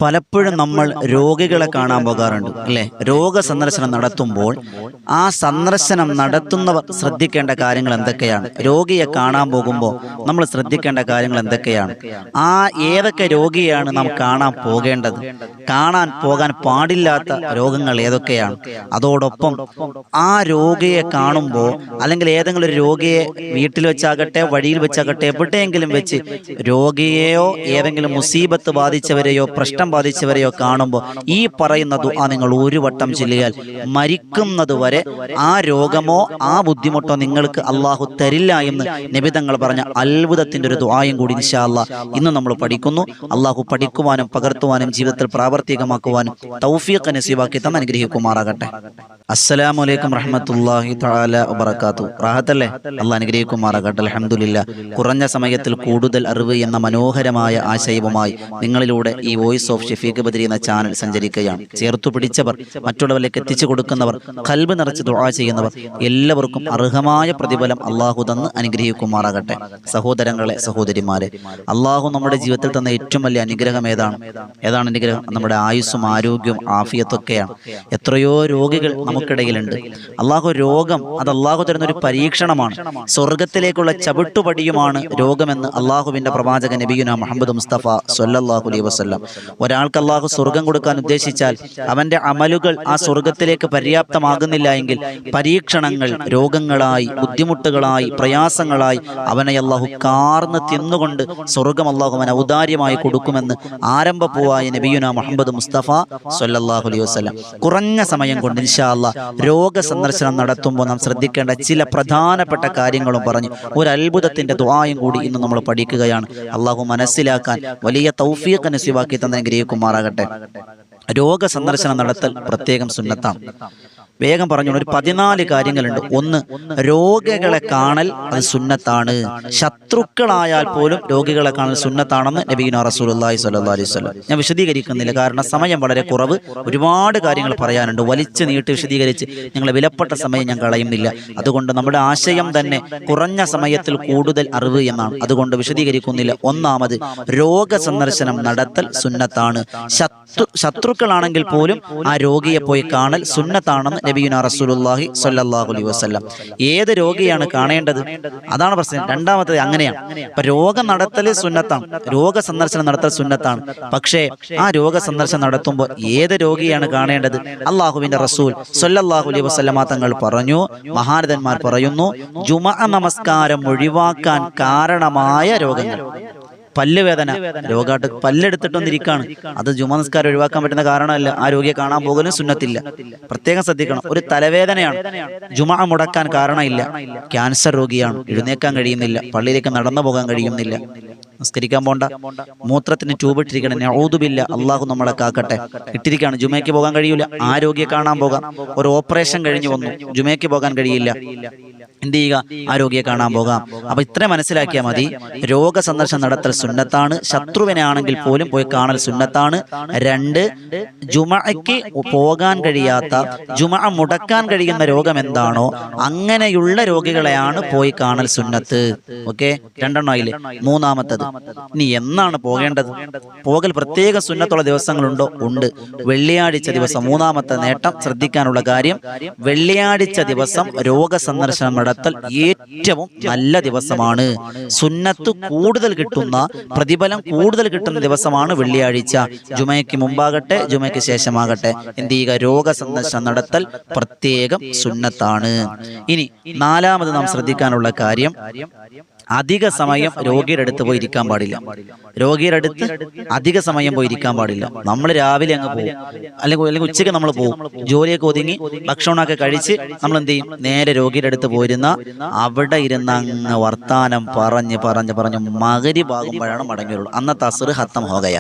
പലപ്പോഴും നമ്മൾ രോഗികളെ കാണാൻ പോകാറുണ്ട് അല്ലേ? രോഗസന്ദർശനം നടത്തുമ്പോൾ ആ സന്ദർശനം നടത്തുന്നവർ ശ്രദ്ധിക്കേണ്ട കാര്യങ്ങൾ എന്തൊക്കെയാണ്? രോഗിയെ കാണാൻ പോകുമ്പോൾ നമ്മൾ ശ്രദ്ധിക്കേണ്ട കാര്യങ്ങൾ എന്തൊക്കെയാണ്? ഏതൊക്കെ രോഗിയാണ് നാം കാണാൻ പോകേണ്ടത്? കാണാൻ പോകാൻ പാടില്ലാത്ത രോഗങ്ങൾ ഏതൊക്കെയാണ്? അതോടൊപ്പം ആ രോഗിയെ കാണുമ്പോൾ, അല്ലെങ്കിൽ ഏതെങ്കിലും ഒരു രോഗിയെ വീട്ടിൽ വെച്ചാകട്ടെ, വഴിയിൽ വെച്ചാകട്ടെ, എവിടെയെങ്കിലും വെച്ച് രോഗിയെയോ ഏതെങ്കിലും മുസീബത്ത് ബാധിച്ചവരെയോ പ്രശ്നം ബാധിച്ചവരെയോ കാണുമ്പോൾ ഈ പറയുന്ന ദുആ നിങ്ങൾ ഒരു വട്ടം ചൊല്ലിയാൽ മരിക്കുന്നത് വരെ ആ രോഗമോ ആ ബുദ്ധിമുട്ടോ നിങ്ങൾക്ക് അള്ളാഹു തരില്ല എന്ന് നബി തങ്ങൾ പറഞ്ഞ അത്ഭുതത്തിന്റെ ഒരു ദുആയും കൂടി ഇൻഷാ അല്ലാഹ് ഇന്ന് നമ്മൾ പഠിക്കുന്നു. അള്ളാഹു പഠിക്കുവാനും പകർത്തുവാനും ജീവിതത്തിൽ പ്രാവർത്തികമാക്കുവാനും തൗഫീഖ് നസീബാക്കി തന്ന് അനുഗ്രഹിക്കുമാറാകട്ടെ. അസ്സലാമു അലൈക്കും റഹ്മത്തുള്ളാഹി തആല വബറകാതുഹു. റാഹത്തല്ലേ? അള്ളാഹ് അനുഗ്രഹിക്കുമാറാകട്ടെ. അൽഹംദുലില്ലാഹ്. കുറഞ്ഞ സമയത്തിൽ കൂടുതൽ അറിവ് എന്ന മനോഹരമായ ആശയവുമായി നിങ്ങളിലൂടെ ഈ വോയിസ് ഓഫ് ഷഫീഖ് ബദരി എന്ന ചാനൽ സഞ്ചരിക്കുകയാണ്. ചേർത്തു പിടിച്ചവർ, മറ്റുള്ളവരിലേക്ക് എത്തിച്ചു കൊടുക്കുന്നവർ, ഖൽബ് നിറച്ച് ദുആ ചെയ്യുന്നവർ എല്ലാവർക്കും അർഹമായ പ്രതിഫലം അള്ളാഹു തന്ന് അനുഗ്രഹിക്കുമാറാകട്ടെ. സഹോദരങ്ങളെ, സഹോദരിമാരെ, അള്ളാഹു നമ്മുടെ ജീവിതത്തിൽ തന്ന ഏറ്റവും വലിയ അനുഗ്രഹം ഏതാണ് അനുഗ്രഹം? നമ്മുടെ ആയുസ്സും ആരോഗ്യവും ആഫിയത്തൊക്കെയാണ്. എത്രയോ രോഗികൾ നമുക്കിടയിലുണ്ട്. രോഗം അത് അള്ളാഹു തരുന്ന ഒരു പരീക്ഷണമാണ്. സ്വർഗത്തിലേക്കുള്ള ചവിട്ടുപടിയുമാണ് രോഗമെന്ന് അള്ളാഹുവിന്റെ പ്രവാചകൻ നബിയുനാ മുഹമ്മദ് മുസ്തഫ സ്വല്ലല്ലാഹു അലൈഹി വസല്ലം. ഒരാൾക്ക് അള്ളാഹു സ്വർഗം കൊടുക്കാൻ ഉദ്ദേശിച്ചാൽ അവന്റെ അമലുകൾ ആ സ്വർഗത്തിലേക്ക് പര്യാപ്തമാകുന്നില്ല എങ്കിൽ പരീക്ഷണങ്ങൾ രോഗങ്ങളായി, ബുദ്ധിമുട്ടുകളായി, പ്രയാസങ്ങളായി അവനെ അള്ളാഹു കാർന്ന് തിന്നുകൊണ്ട് സ്വർഗം അള്ളാഹു അവൻ ഔദാര്യമായി കൊടുക്കുമെന്ന് ആരംഭപ്പൂവായ നബിയുനാ മുഹമ്മദ് മുസ്തഫ സ്വല്ലല്ലാഹു അലൈഹി വസല്ലം. കുറഞ്ഞ സമയം കൊണ്ട് ഇൻഷാ അല്ലാഹ് രോഗസന്ദർശനം നടത്തുമ്പോൾ നാം ശ്രദ്ധിക്കേണ്ട ചില പ്രധാനപ്പെട്ട കാര്യങ്ങളും പറഞ്ഞ് ഒരു അത്ഭുതത്തിന്റെ ദുആയും കൂടി ഇന്ന് നമ്മൾ പഠിക്കുകയാണ്. അള്ളാഹു മനസ്സിലാക്കാൻ വലിയ തൗഫീഖ് നസീബാക്കി തന്ന അനുഗ്രഹിക്കുമാറാകട്ടെ. രോഗസന്ദർശനം നടത്തൽ പ്രത്യേകം സുന്നത്താണ്. വേഗം പറഞ്ഞു, ഒരു 14 കാര്യങ്ങളുണ്ട്. ഒന്ന്, രോഗികളെ കാണൽ അത് സുന്നത്താണ്. ശത്രുക്കളായാൽ പോലും രോഗികളെ കാണൽ സുന്നത്താണെന്ന് നബിയുനാ റസൂലുള്ളാഹി സ്വല്ലല്ലാഹു അലൈഹി വസല്ലം. ഞാൻ വിശദീകരിക്കുന്നില്ല, കാരണം സമയം വളരെ കുറവ്. ഒരുപാട് കാര്യങ്ങൾ പറയാനുണ്ട്. വലിച്ചു നീട്ടി വിശദീകരിച്ച് നിങ്ങളെ വിലപ്പെട്ട സമയം ഞാൻ കളയുന്നില്ല. അതുകൊണ്ട് നമ്മുടെ ആശയം തന്നെ കുറഞ്ഞ സമയത്തിൽ കൂടുതൽ അറിവ് എന്നാണ്. അതുകൊണ്ട് വിശദീകരിക്കുന്നില്ല. ഒന്നാമത്, രോഗസന്ദർശനം നടത്തൽ സുന്നത്താണ്. ശത്രുക്കളാണെങ്കിൽ പോലും ആ രോഗിയെ പോയി കാണൽ സുന്നത്താണെന്ന് നബിയുനാ റസൂലുള്ളാഹി സ്വല്ലല്ലാഹു അലൈഹി വസല്ലം. ഏത് രോഗിയാണ് കാണേണ്ടത്? അതാണ് പ്രശ്നം. രണ്ടാമത്തേത് അങ്ങനെയാണ്. അപ്പൊ രോഗം നടത്തൽ സുന്നത്താണ്, രോഗസന്ദർശനം നടത്തൽ സുന്നത്താണ്. പക്ഷേ ആ രോഗസന്ദർശനം നടത്തുമ്പോൾ ഏത് രോഗിയാണ് കാണേണ്ടത്? അള്ളാഹുവിന്റെ റസൂൽ സ്വല്ലല്ലാഹു അലൈഹി വസല്ലമ തങ്ങൾ പറഞ്ഞു, മഹാരഥന്മാർ പറയുന്നു, ജുമുഅ നമസ്കാരം ഒഴിവാക്കാൻ കാരണമായ രോഗങ്ങൾ. പല്ലുവേദന, രോഗാട്ട് പല്ലെടുത്തിട്ടൊന്നിരിക്കാണ്, അത് ജുമാ നിസ്കാരം ഒഴിവാക്കാൻ പറ്റുന്ന കാരണമല്ല. ആ രോഗിയെ കാണാൻ പോകലും സുന്നത്തില്ല. പ്രത്യേകം ശ്രദ്ധിക്കണം. ഒരു തലവേദനയാണ്, ജുമാ മുടക്കാൻ കാരണമില്ല. ക്യാൻസർ രോഗിയാണ്, എഴുന്നേക്കാൻ കഴിയുന്നില്ല, പള്ളിയിലേക്ക് നടന്നു പോകാൻ കഴിയുന്നില്ല, നിസ്കരിക്കാൻ പോണ്ട. മൂത്രത്തിന് ട്യൂബ് ഇട്ടിരിക്കണം, നഊദു ബില്ലാ, അള്ളാഹു നമ്മളെ കാക്കട്ടെ. ഇട്ടിരിക്കുകയാണ്, ജുമയ്ക്ക് പോകാൻ കഴിയൂല. ആ രോഗിയെ കാണാൻ പോകാം. ഒരു ഓപ്പറേഷൻ കഴിഞ്ഞു വന്നു, ജുമയ്ക്ക് പോകാൻ കഴിയില്ല. എന്ത് ചെയ്യുക? ആ രോഗിയെ കാണാൻ പോകാം. അപ്പൊ ഇത്ര മനസ്സിലാക്കിയാൽ മതി. രോഗസന്ദർശനം നടത്തൽ സുന്നത്താണ്. ശത്രുവിനെ ആണെങ്കിൽ പോലും പോയി കാണൽ സുന്നത്താണ്. 2, ജുമഅയ്ക്ക് പോകാൻ കഴിയാത്ത, ജുമഅ മുടക്കാൻ കഴിയുന്ന രോഗം എന്താണോ അങ്ങനെയുള്ള രോഗികളെയാണ് പോയി കാണൽ സുന്നത്ത്. ഓക്കെ, 2 ആയില്ലേ? മൂന്നാമത്തത്, ഇനി എന്നാണ് പോകേണ്ടത്? പോകൽ പ്രത്യേക സുന്നത്തുള്ള ദിവസങ്ങളുണ്ടോ? ഉണ്ട്. വെള്ളിയാഴ്ച ദിവസം. മൂന്നാമത്തെ നേട്ടം, ശ്രദ്ധിക്കാനുള്ള കാര്യം, വെള്ളിയാഴ്ച ദിവസം രോഗസന്ദർശനം നടത്തൽ ഏറ്റവും നല്ല ദിവസമാണ്. സുന്നത്ത് കൂടുതൽ കിട്ടുന്ന, പ്രതിഫലം കൂടുതൽ കിട്ടുന്ന ദിവസമാണ് വെള്ളിയാഴ്ച. ജുമയ്ക്ക് മുമ്പാകട്ടെ, ജുമയ്ക്ക് ശേഷമാകട്ടെ എന്ത് ചെയ്യുക? രോഗസന്ദർശനം നടത്തൽ പ്രത്യേകം സുന്നത്താണ്. ഇനി 4ാമത് നാം ശ്രദ്ധിക്കാനുള്ള കാര്യം, അധിക സമയം രോഗിയുടെ അടുത്ത് പോയി ഇരിക്കാൻ പാടില്ല. രോഗിയുടെ അടുത്ത് അധിക സമയം പോയി ഇരിക്കാൻ പാടില്ല. നമ്മൾ രാവിലെ അങ്ങ് പോകും, അല്ലെങ്കിൽ ഉച്ചയ്ക്ക് നമ്മൾ പോകും, ജോലിയൊക്കെ ഒതുങ്ങി ഭക്ഷണമൊക്കെ കഴിച്ച് നമ്മൾ എന്ത് ചെയ്യും? നേരെ രോഗിയുടെ അടുത്ത് പോയിരുന്ന അവിടെ ഇരുന്ന് അങ്ങ് വർത്താനം പറഞ്ഞ് മഗ്‌രിബ് ആകുമ്പോഴാണ് മടങ്ങി വരുള്ളൂ. അന്നത്തെ അസ്ർ ഖത്തം ഹോഗയ.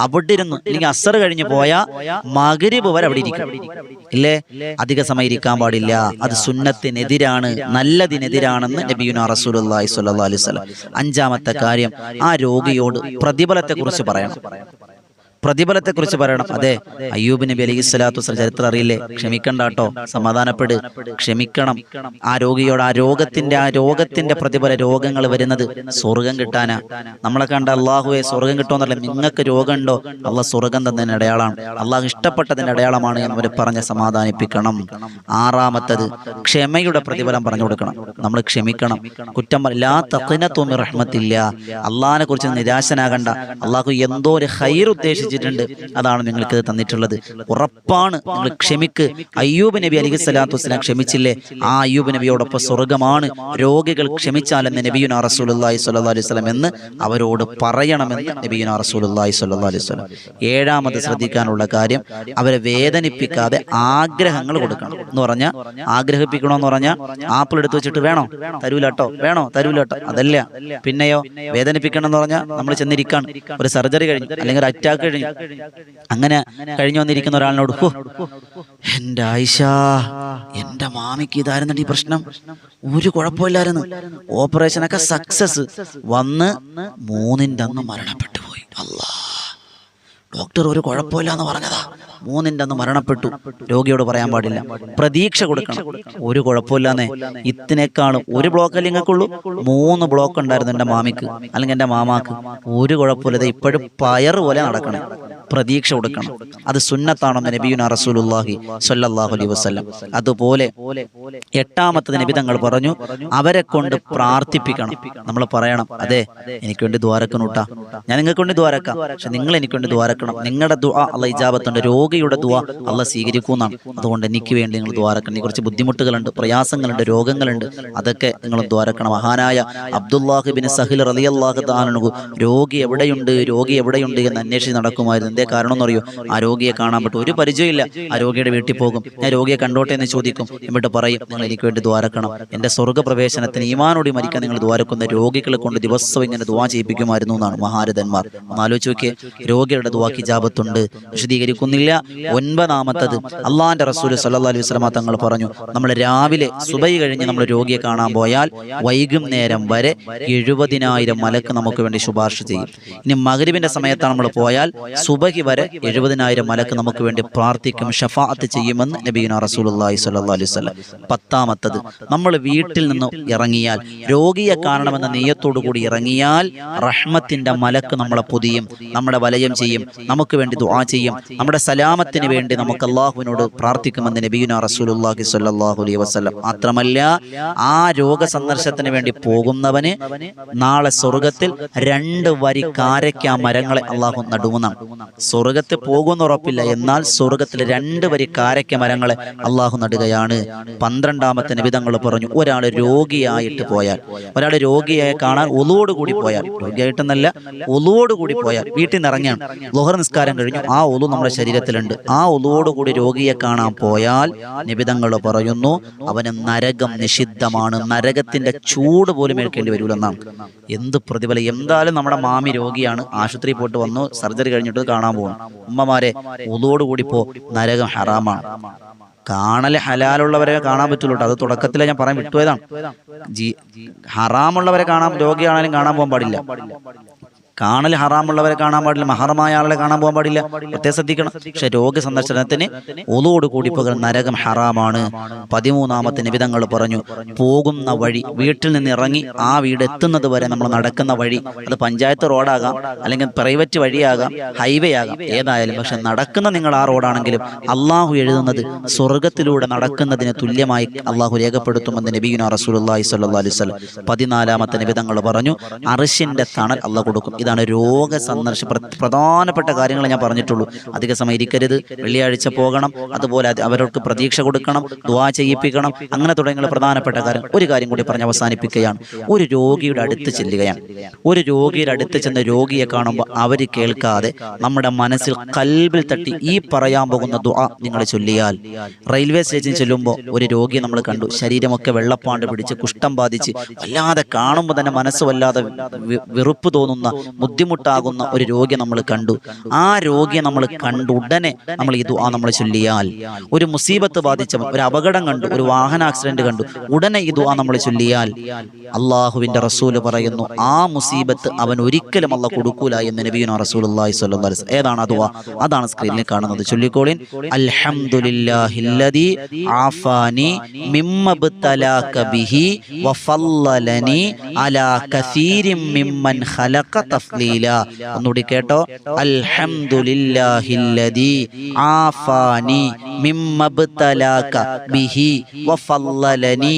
അവിടെ ഇരുന്ന്, അല്ലെങ്കിൽ അസ്ർ കഴിഞ്ഞ് പോയാൽ മഗ്‌രിബ് വരെ അവിടെ ഇരിക്കും, ഇല്ലേ? അധിക സമയം ഇരിക്കാൻ പാടില്ല. അത് സുന്നത്തിനെതിരാണ്, നല്ലതിനെതിരാണെന്ന് നബിയുനാ റസൂലുള്ളാഹി സ്വല്ലല്ലാഹു അലൈഹി വസല്ലം. 5ാമത്തെ കാര്യം, ആ രോഗിയോട് പ്രതിഫലത്തെ കുറിച്ച് പറയണം. പ്രതിഫലത്തെക്കുറിച്ച് പറയണം. അതെ, അയ്യൂബ് നബി അലൈഹി സ്വലാത്തു വസ്സലാം ചരിത്രം അറിയില്ലേ? ക്ഷമിക്കണ്ട കേട്ടോ, സമാധാനപ്പെട്, ക്ഷമിക്കണം. ആ രോഗിയോട് ആ രോഗത്തിന്റെ പ്രതിഫല രോഗങ്ങൾ വരുന്നത് സ്വർഗം കിട്ടാനാ. നമ്മളെ കണ്ട അള്ളാഹുവെ സ്വർഗം കിട്ടുമെന്നല്ല, നിങ്ങൾക്ക് രോഗമുണ്ടോ? അള്ളാഹ് സ്വർഗം തന്നതിന് അടയാളമാണ്, അള്ളാഹ് ഇഷ്ടപ്പെട്ടതിന്റെ അടയാളമാണ് എന്നവർ പറഞ്ഞ് സമാധാനിപ്പിക്കണം. ആറാമത്തത് ക്ഷമയുടെ പ്രതിഫലം പറഞ്ഞു കൊടുക്കണം. നമ്മൾ ക്ഷമിക്കണം, കുറ്റം ലാ തഖ്നതു മിർ റഹ്മത്തില്ല. അള്ളാഹിനെ കുറിച്ച് നിരാശനാകണ്ട, അള്ളാഹു എന്തോ ഒരു ഖൈർ ഉദ്ദേശിച്ചിട്ടുണ്ട്, അതാണ് നിങ്ങൾക്ക് തന്നിട്ടുള്ളത്. ഉറപ്പാണ്, നിങ്ങൾ ക്ഷമിക്ക്. അയ്യൂബ് നബി അലൈഹി സ്വലാത്തു വസ്സലാം ക്ഷമിച്ചില്ലേ? ആ അയ്യൂബ് നബിയോടൊപ്പം സ്വർഗമാണ്. രോഗികൾ ക്ഷമിച്ചാലെന്ന് നബിയുനാ റസൂലുള്ളാഹി സ്വല്ലല്ലാഹു അലൈഹി വസല്ലം എന്ന് അവരോട് പറയണമെന്ന് നബിയുനാ റസൂലുള്ളാഹി സ്വല്ലല്ലാഹു അലൈഹി വസല്ലം. ഏഴാമത് ശ്രദ്ധിക്കാനുള്ള കാര്യം, അവരെ വേദനിപ്പിക്കാതെ ആഗ്രഹങ്ങൾ കൊടുക്കണം എന്ന് പറഞ്ഞാൽ, ആഗ്രഹിപ്പിക്കണമെന്ന് പറഞ്ഞാൽ ആപ്പിൾ എടുത്ത് വെച്ചിട്ട് വേണോ തരൂലട്ടോ, വേണോ തരൂലട്ടോ, അതല്ല. പിന്നെയോ വേദനിപ്പിക്കണം എന്ന് പറഞ്ഞാൽ നമ്മൾ ചെന്നിരിക്കാണ്, ഒരു സർജറി കഴിഞ്ഞു അല്ലെങ്കിൽ ഒരു അറ്റാക്ക് കഴിഞ്ഞു, അങ്ങനെ കഴിഞ്ഞു വന്നിരിക്കുന്ന ഒരാളിനോട്, എൻ്റെ ആയിഷ, എൻ്റെ മാമിക്ക് ഇതായിരുന്നു ഈ പ്രശ്നം, ഒരു കുഴപ്പമില്ലായിരുന്നു, ഓപ്പറേഷനൊക്കെ സക്സസ്, വന്ന് 3ന്റെ അന്ന് മരണപ്പെട്ടു പോയി. അല്ലാ, ഡോക്ടർ ഒരു കുഴപ്പമില്ല എന്ന് പറഞ്ഞതാ, 3ന്റെ അന്ന് മരണപ്പെട്ടു. രോഗിയോട് പറയാൻ പാടില്ല, പ്രതീക്ഷ കൊടുക്കണം. ഒരു കുഴപ്പമില്ലാന്നേ, ഇതിനേക്കാളും ഒരു ബ്ലോക്ക് നിങ്ങൾക്കുള്ളൂ, 3 ബ്ലോക്ക് ഉണ്ടായിരുന്നു എൻ്റെ മാമിക്ക് അല്ലെങ്കിൽ എൻ്റെ മാമാക്ക്, ഒരു കുഴപ്പമില്ല, ഇപ്പോഴും പയറ് പോലെ നടക്കണം. പ്രതീക്ഷ കൊടുക്കണം. അത് സുന്നത്താണെന്ന് നബിയുനാ റസൂലുള്ളാഹി സ്വല്ലല്ലാഹു അലൈഹി വസല്ലം. അതുപോലെ 8ാമത്തത് നബി തങ്ങൾ പറഞ്ഞു, അവരെ കൊണ്ട് പ്രാർത്ഥിപ്പിക്കണം. നമ്മൾ പറയണം, അതെ എനിക്ക് വേണ്ടി ദ്വാരക്കണൂട്ടാ, ഞാൻ നിങ്ങൾക്ക് വേണ്ടി ദ്വാരക്കാം, പക്ഷെ നിങ്ങൾ എനിക്ക് വേണ്ടി ദ്വാരക്കണം. നിങ്ങളുടെ ദുആ അല്ലാഹ് ഇജാബത്തുണ്ട്, രോഗിയുടെ ദുആ അല്ലാഹ് സ്വീകരിക്കുന്നതാണ്. അതുകൊണ്ട് എനിക്ക് വേണ്ടി നിങ്ങൾ ദ്വാരക്കണം. എനിക്ക് കുറച്ച് ബുദ്ധിമുട്ടുകളുണ്ട്, പ്രയാസങ്ങളുണ്ട്, രോഗങ്ങളുണ്ട്, അതൊക്കെ നിങ്ങൾ ദ്വാരക്കണം. മഹാനായ അബ്ദുല്ലാഹ് ബിൻ സഹിൽ റളിയല്ലാഹു തആല അൻഹു രോഗി എവിടെയുണ്ട് എന്ന് അന്വേഷിച്ച് നടക്കുമായിരുന്നു. എന്തേ കാരണം എന്നറിയോ? ആ രോഗിയെ കാണാൻ പറ്റും, ഒരു പരിചയമില്ല. ആ രോഗിയുടെ വീട്ടിൽ പോകും, ഞാൻ രോഗിയെ കണ്ടോട്ടെ എന്ന് ചോദിക്കും, എന്നിട്ട് പറയും, നിങ്ങൾ എനിക്ക് വേണ്ടി ദ്വാരക്കണം, എൻ്റെ സ്വർഗ്ഗപ്രവേശനത്തിന് ഈമാനോടി മരിക്കാൻ നിങ്ങൾ ദ്വാരക്കുന്ന രോഗികളെ കൊണ്ട് ദിവസവും ഇങ്ങനെ ദുആ ചെയ്യിപ്പിക്കുമായിരുന്നു എന്നാണ് മഹാരഥന്മാർ. ഒന്ന് ആലോചിച്ച് നോക്കിയേ, രോഗികളുടെ ദുആക്ക് ഇജാബത്തുണ്ട്, വിശദീകരിക്കുന്നില്ല. 9ാമത്തത് അള്ളാഹിന്റെ റസൂൽ സല്ലല്ലാഹു അലൈഹി വസല്ലം തങ്ങൾ പറഞ്ഞു, നമ്മൾ രാവിലെ സുബഹി കഴിഞ്ഞ് നമ്മൾ രോഗിയെ കാണാൻ പോയാൽ വൈകുന്നേരം വരെ 70,000 മലക്ക് നമുക്ക് വേണ്ടി ശുപാർശ ചെയ്യും. ഇനി മഗ്രിബിന്റെ സമയത്താണ് നമ്മൾ പോയാൽ സുബഹി വരെ 70,000 മലക്ക് നമുക്ക് വേണ്ടി പ്രാർത്ഥിക്കും, ഷഫാഅത്ത് ചെയ്യുമെന്ന് നബിയുനാ റസൂലുള്ളാഹി സ്വല്ലല്ലാഹു അലൈഹി വസല്ലം. 10ാമത്തത്, നമ്മൾ വീട്ടിൽ നിന്ന് ഇറങ്ങിയാൽ, രോഗിയെ കാണണമെന്ന നിയ്യത്തോടു കൂടി ഇറങ്ങിയാൽ റഹ്മത്തിന്റെ മലക്ക് നമ്മളെ പൊതിയും, നമ്മുടെ വലയം ചെയ്യും, നമുക്ക് വേണ്ടി ദുആ ചെയ്യും, നമ്മുടെ സലാമത്തിന് വേണ്ടി നമുക്ക് അല്ലാഹുവിനോട് പ്രാർത്ഥിക്കുമെന്ന് നബിയുനാ റസൂലുള്ളാഹി സ്വല്ലല്ലാഹു അലൈഹി വസല്ലം. മാത്രമല്ല, ആ രോഗ സന്ദർശനത്തിന് വേണ്ടി പോകുന്നവന് നാളെ സ്വർഗത്തിൽ 2 വരി കാരക്ക മരങ്ങളെ അല്ലാഹു നടുമെന്നാണ്. സ്വർഗത്തിൽ പോകുമെന്ന് ഉറപ്പില്ല, എന്നാൽ സ്വർഗത്തിൽ 2 വരി കാരക്ക മരങ്ങളെ അല്ലാഹു നടുകയാണ്. 12ാമത്തെ നബി തങ്ങൾ പറഞ്ഞു, ഒരാൾ രോഗിയായിട്ട് പോയാൽ, ഒരാൾ രോഗിയായി കാണാൻ ഒളുവോട് കൂടി പോയാൽ, രോഗിയായിട്ടെന്നല്ല ഒളുവോട് കൂടി പോയാൽ, വീട്ടിൽ നിന്ന് ഇറങ്ങിയാണ്, ളുഹർ നിസ്കാരം കഴിഞ്ഞു, ആ ഒളു നമ്മുടെ ശരീരത്തിലുണ്ട്, ആ ഒളുവോട് കൂടി രോഗിയെ കാണാൻ പോയാൽ നബി തങ്ങൾ പറയുന്നു, അവന് നരകം നിഷിദ്ധമാണ്, നരകത്തിന്റെ ചൂട് പോലും ഏൽക്കേണ്ടി വരൂലെന്നാണ്. എന്ത് പ്രതിഫലം! എന്തായാലും നമ്മുടെ മാമി രോഗിയാണ്, ആശുപത്രി പോയിട്ട് വന്നു, സർജറി കഴിഞ്ഞിട്ട് കാണാൻ പോകുന്നു. ഉമ്മമാരെ, ഒളുവോടുകൂടി പോ, നരകം ഹറാമാണ്. കാണല് ഹലാലുള്ളവരെ കാണാൻ പറ്റുള്ളൂ. അത് തുടക്കത്തിലെ ഞാൻ പറയാൻ വിട്ടുപോയതാണ്. ഹറാമുള്ളവരെ കാണാൻ, രോഗിയാണെങ്കിലും കാണാൻ പോകാൻ പാടില്ല. കാണൽ ഹറാമുള്ളവരെ കാണാൻ പാടില്ല, മഹറമായ ആളെ കാണാൻ പോകാൻ പാടില്ല, പ്രത്യേകം ശ്രദ്ധിക്കണം. പക്ഷെ രോഗ സന്ദർശനത്തിന് ഒളുവോട് കൂടി പോകൽ നരകം ഹറാമാണ്. 13ാമത്തെ നബി തങ്ങൾ പറഞ്ഞു, പോകുന്ന വഴി, വീട്ടിൽ നിന്ന് ഇറങ്ങി ആ വീട് എത്തുന്നത് വരെ നമ്മൾ നടക്കുന്ന വഴി, അത് പഞ്ചായത്ത് റോഡാകാം, അല്ലെങ്കിൽ പ്രൈവറ്റ് വഴിയാകാം, ഹൈവേ ആകാം, ഏതായാലും പക്ഷെ നടക്കുന്ന നിങ്ങൾ ആ റോഡാണെങ്കിലും അള്ളാഹു എഴുതുന്നത് സ്വർഗത്തിലൂടെ നടക്കുന്നതിന് തുല്യമായി അള്ളാഹു രേഖപ്പെടുത്തുമെന്ന് നബിയുനാ റസൂലുള്ളാഹി സ്വല്ലല്ലാഹു അലൈഹി വസല്ലം. 14ാമത്തെ നബി തങ്ങൾ പറഞ്ഞു, അർശിന്റെ തണൽ അള്ളാഹു കൊടുക്കും. ഇതാണ് രോഗ സന്ദർശന പ്രധാനപ്പെട്ട കാര്യങ്ങൾ ഞാൻ പറഞ്ഞിട്ടുള്ളൂ. അധിക സമയം ഇരിക്കരുത്, വെള്ളിയാഴ്ച പോകണം, അതുപോലെ അവർക്ക് പ്രതീക്ഷ കൊടുക്കണം, ദുആ ചെയ്യിപ്പിക്കണം, അങ്ങനെ തുടങ്ങിയ പ്രധാനപ്പെട്ട കാര്യം. ഒരു കാര്യം കൂടി പറഞ്ഞ് അവസാനിപ്പിക്കുകയാണ്. ഒരു രോഗിയുടെ അടുത്ത് ചെല്ലുകയാണ്. ഒരു രോഗിയുടെ അടുത്ത് ചെന്ന് രോഗിയെ കാണുമ്പോൾ അവർ കേൾക്കാതെ നമ്മുടെ മനസ്സിൽ കൽബിൽ തട്ടി ഈ പറയാൻ പോകുന്ന ദുആ നിങ്ങൾ ചൊല്ലിയാൽ, റെയിൽവേ സ്റ്റേഷനിൽ ചെല്ലുമ്പോൾ ഒരു രോഗിയെ നമ്മൾ കണ്ടു, ശരീരമൊക്കെ വെള്ളപ്പാണ്ട് പിടിച്ച് കുഷ്ഠം ബാധിച്ച്, വല്ലാതെ കാണുമ്പോൾ തന്നെ മനസ്സ് വല്ലാതെ വെറുപ്പ് തോന്നുന്ന, ബുദ്ധിമുട്ടാകുന്ന ഒരു രോഗിയെ നമ്മൾ കണ്ടു. ആ രോഗിയെ നമ്മൾ കണ്ടു ഉടനെ നമ്മൾ ഈ ദുആ നമ്മൾ ചൊല്ലിയാൽ, ഒരു മുസീബത്ത് ബാധിച്ചവൻ, ഒരു അപകടം കണ്ടു, ഒരു വാഹന ആക്സിഡന്റ് കണ്ടു, ഉടനെ ഈ ദുആ നമ്മൾ ചൊല്ലിയാൽ അള്ളാഹുവിന്റെ റസൂല് പറയുന്നു ആ മുസീബത്ത് അവൻ ഒരിക്കലും അള്ളാഹ് കൊടുക്കൂല എന്ന് നബിയുനാ റസൂലുള്ളാഹി സ്വല്ലല്ലാഹു അലൈഹി വസല്ലം. ഏതാണ് ആ ദുആ? അതാണ് സ്ക്രീനിൽ കാണുന്നത്. ചൊല്ലിക്കോളിൻ. അൽഹംദുലില്ലാഹില്ലദി ആഫാനി മിമ്മബ്തലാക ബിഹി വഫല്ലലനി അലാ കസീരിൻ മിമ്മൻ ഖലഖ തഫ്ലീല. ഒന്നുകൂടി കേട്ടോ. അൽഹംദുലില്ലാഹില്ലദി ആഫാനി മിമ്മബ്തലാക ബിഹി വഫല്ലലനി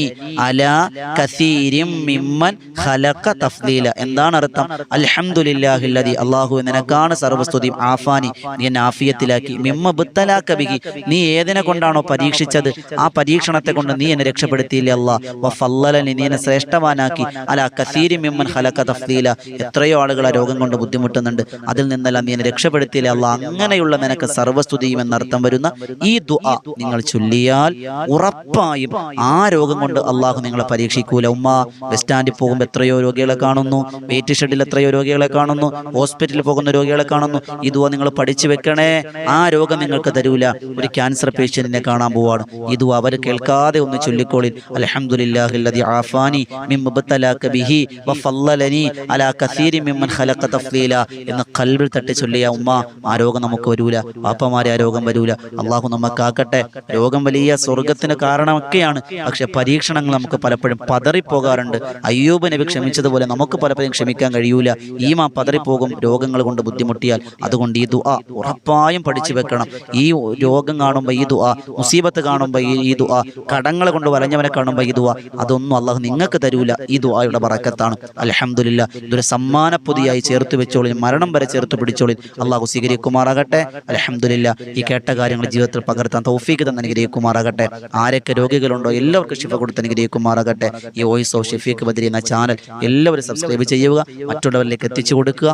അലാ കസീരിൻ മിമ്മൻ ഖലഖ തഫ്ലീല. എന്താണ് അർത്ഥം? അൽഹംദുലില്ലാഹില്ലദി, അല്ലാഹു നിനക്കാണ് സർവസ്തുതിയും, ആഫാനി നീ എന്നെ ആഫിയത്തിലാക്കി, മിമ്മബ്തലാക ബിഹി നീ ഏതിനെ കൊണ്ടാണോ പരീക്ഷിച്ചത് ആ പരീക്ഷണത്തെ കൊണ്ട് നീ എന്നെ രക്ഷപ്പെടുത്തിയില്ലേ അല്ലാഹ്, വഫല്ലലനി നീ എന്നെ ശ്രേഷ്ഠവാനാക്കി, അലാ കസീരിൻ മിമ്മൻ ഖലഖ തഫ്ലീല എത്രയോ ആളുകൾ ആ രോഗം കൊണ്ട് ബുദ്ധിമുട്ടുന്നുണ്ട്, അതിൽ നിന്നെല്ലാം നീ എന്നെ രക്ഷപ്പെടുത്തിയില്ലേ അല്ലാഹ്. അങ്ങനെയുള്ള നിനക്ക് സർവസ്തുതിയും എന്നർത്ഥം വരുന്ന ഈ ദുആ നിങ്ങൾ ചൊല്ലിയാൽ ഉറപ്പായും ആ രോഗം കൊണ്ട് അള്ളാഹു നിങ്ങളെ പരീക്ഷിക്കൂല. ഉമ്മ ബസ് സ്റ്റാൻഡിൽ പോകുമ്പോൾ എത്രയോ രോഗികളെ കാണുന്നു, വെയിറ്റ് ഷെഡിൽ എത്രയോ രോഗികളെ കാണുന്നു, ഹോസ്പിറ്റലിൽ പോകുന്ന രോഗികളെ കാണുന്നു. ഈ ദുആ നിങ്ങൾ പഠിച്ചു വെക്കണേ. ആ രോഗം നിങ്ങൾക്ക് തരൂല. ഒരു ക്യാൻസർ പേഷ്യന്റിനെ കാണാൻ പോവാണ്, ഈ ദുആ അവർ കേൾക്കാതെ ഒന്ന് ചൊല്ലിക്കോളിൻ. അൽഹംദുലില്ലാഹില്ലദി ആഫാനി മിമ്മബ്തലാക ബിഹി വഫല്ലലനി അലാ കസീരിൻ മിമ്മൻ ഖലഖ തഫ്ലീല എന്ന് ഖൽബിൽ തട്ടി ചൊല്ലിയ ഉമ്മ ആ രോഗം നമുക്ക് വരൂല. പാപ്പമാരെ ആ രോഗം വരൂല. അള്ളാഹു നമുക്കാക്കട്ടെ. രോഗം വലിയ സ്വർഗത്തിന് കാരണമൊക്കെയാണ്, പക്ഷെ പരീക്ഷണങ്ങൾ നമുക്ക് പലപ്പോഴും പതറിപ്പോകാറുണ്ട്. അയ്യൂബ് നബി ക്ഷമിച്ചതുപോലെ നമുക്ക് പലപ്പോഴും ക്ഷമിക്കാൻ കഴിയൂല. ഈമാൻ പതറിപ്പോകും രോഗങ്ങൾ കൊണ്ട് ബുദ്ധിമുട്ടിയാൽ. അതുകൊണ്ട് ഈ ദുആ ഉറപ്പായും പഠിച്ചു വെക്കണം. ഈ രോഗം കാണുമ്പോൾ ഈ ദുആ, മുസീബത്ത് കാണുമ്പോൾ ഈ ദുആ, കടങ്ങൾ കൊണ്ട് വലഞ്ഞവനെ കാണുമ്പോൾ ഈ ദുആ, അതൊന്നും അള്ളാഹു നിങ്ങൾക്ക് തരൂല. ഈ ദുആയുടെ ബറക്കത്താണ്. അൽഹംദുലില്ലാ. ഇതൊരു സമ്മാനപ്പൊതിയായി ചേർത്ത് വെച്ചോളിൻ, മരണം വരെ ചേർത്ത് പിടിച്ചോളിൻ. അള്ളാഹു സ്വീകരിക്കുമാറാകട്ടെ. അൽഹംദുലില്ലാ. ഈ കേട്ട കാര്യങ്ങൾ ജീവിതത്തിൽ പകർത്താൻ തൗഫീഖ് തന്നെ അനുഗ്രഹിക്കുമാറാകട്ടെ. ആരൊക്കെ രോഗികളുണ്ടോ എല്ലാവർക്കും ശിഫ കൊടുത്ത് അനുഗ്രഹിക്കുമാറാകട്ടെ. ഈ വോയിസ് ഓഫ് ഷഫീഖ് ബദരി എന്ന ചാനൽ എല്ലാവരും സബ്സ്ക്രൈബ് ചെയ്യുക, മറ്റുള്ളവരിലേക്ക് എത്തിച്ചു കൊടുക്കുക.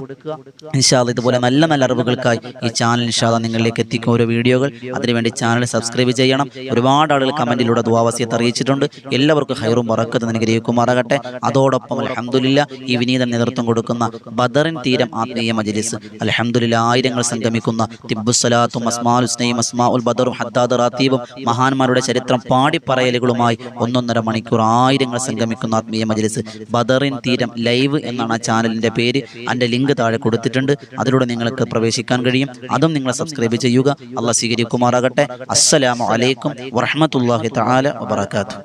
ഇൻഷാ അല്ലാഹ് ഇതുപോലെ നല്ല നല്ല അറിവുകൾക്കായി ഈ ചാനൽ ഇൻഷാ അല്ലാഹ് നിങ്ങളിലേക്ക് എത്തിക്കും ഓരോ വീഡിയോകൾ. അതിനുവേണ്ടി ചാനൽ സബ്സ്ക്രൈബ് ചെയ്യണം. ഒരുപാട് ആളുകൾ കമന്റിലൂടെ ദുആ വസിയത്ത് അറിയിച്ചിട്ടുണ്ട്. എല്ലാവർക്കും ഖൈറും ബറക്കത്തും അനുഗ്രഹിക്കുമാറാകട്ടെ. അതോടൊപ്പം അൽഹംദുലില്ലാ ഈ വിനീത നേതൃത്വം കൊടുക്കുന്ന ബദറിൻ തീരം ആത്മീയ മജ്ലിസ് അൽഹംദുലില്ലാ ആയിരങ്ങൾ സംഗമിക്കുന്ന തിബ്ബുസ്സലാത്തും അസ്മാഉൽ ഹുസ്നയും അസ്മാഉൽ ബദറും ഹദ്ദാദ് റാത്തീബും മഹാന്മാരുടെ ചരിത്രം പാടിപ്പറയലുകളുമായി 1.5 മണിക്കൂർ ആയിരങ്ങൾ സംഗമിക്കുന്ന ആത്മീയ മജ്ലിസ് ബദറിൻ തീരം ലൈവ് എന്നാണ് ആ ചാനലിന്റെ പേര്. അതിന്റെ ലിങ്ക് താഴെ കൊടുത്തിട്ടുണ്ട്. അതിലൂടെ നിങ്ങൾക്ക് പ്രവേശിക്കാൻ കഴിയും. അതും നിങ്ങൾ സബ്സ്ക്രൈബ് ചെയ്യുക. അല്ലാഹ് സ്വീകരിക്കുമാറാകട്ടെ. അസ്സലാമു അലൈക്കും വറഹ്മത്തുള്ളാഹി തആല വബറകാതുഹു.